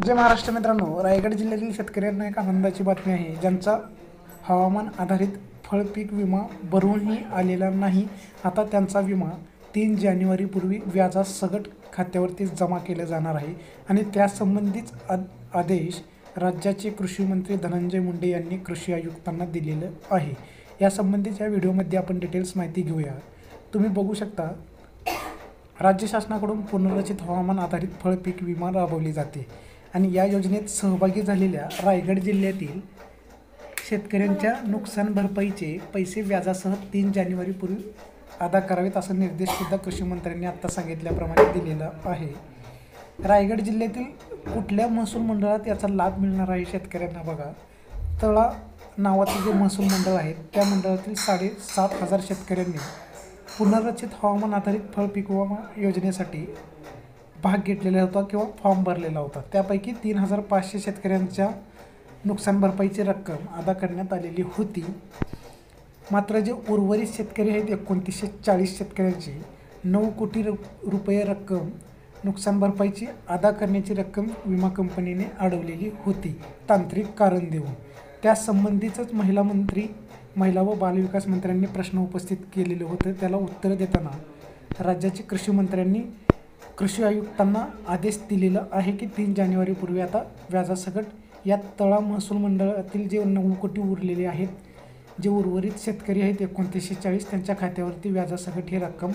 जय महाराष्ट्र मित्रांनो, रायगड जिल्ह्यातील शेतकऱ्यांना एक आनंदाची बातमी आहे. ज्यांचा हवामान आधारित फळपीक विमा भरूनही आलेला नाही, आता त्यांचा विमा 3 जानेवारीपूर्वी व्याजासकट खात्यावरती जमा केला जाणार आहे. आणि त्यासंबंधीच आदेश राज्याचे कृषी मंत्री धनंजय मुंडे यांनी कृषी आयुक्तांना दिलेलं आहे. यासंबंधीच्या व्हिडिओमध्ये आपण डिटेल्स माहिती घेऊया. तुम्ही बघू शकता, राज्य शासनाकडून पुनर्रचित हवामान आधारित फळपीक विमा राबवली जाते आणि या योजनेत सहभागी झालेल्या रायगड जिल्ह्यातील शेतकऱ्यांच्या नुकसान भरपाईचे पैसे व्याजासह 3 जानेवारीपूर्वी अदा करावेत, असा निर्देशसुद्धा कृषी मंत्र्यांनी आत्ता सांगितल्याप्रमाणे दिलेला आहे. रायगड जिल्ह्यातील कुठल्या महसूल मंडळात याचा लाभ मिळणार आहे शेतकऱ्यांना बघा. तळा नावाचे जे महसूल मंडळ आहे त्या मंडळातील 7,500 शेतकऱ्यांनी पुनर्रचित हवामान आधारित फळपीक विमा योजनेसाठी भाग घेतलेला होता किंवा फॉर्म भरलेला होता. त्यापैकी 3,500 शेतकऱ्यांच्या नुकसान भरपाईची रक्कम अदा करण्यात आलेली होती. मात्र जे उर्वरित शेतकरी आहेत 2940 शेतकऱ्यांची 9 कोटी रुपये रक्कम नुकसान भरपाईची अदा करण्याची रक्कम विमा कंपनीने अडवलेली होती, तांत्रिक कारण देऊन. त्यासंबंधीचंच महिला व बालविकास मंत्र्यांनी प्रश्न उपस्थित केलेलं होतं. त्याला उत्तर देताना राज्याचे कृषी मंत्र्यांनी कृषी आयुक्तांना आदेश दिलेला आहे की 3 जानेवारीपूर्वी आता व्याजासकट या तळा महसूल मंडळातील जे 9 कोटी उरलेले आहेत, जे उर्वरित शेतकरी आहेत 2940, त्यांच्या खात्यावरती व्याजासकट ही रक्कम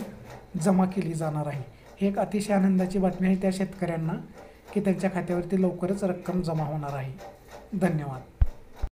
जमा केली जाणार आहे. ही एक अतिशय आनंदाची बातमी आहे त्या शेतकऱ्यांना की त्यांच्या खात्यावरती लवकरच रक्कम जमा होणार आहे. धन्यवाद.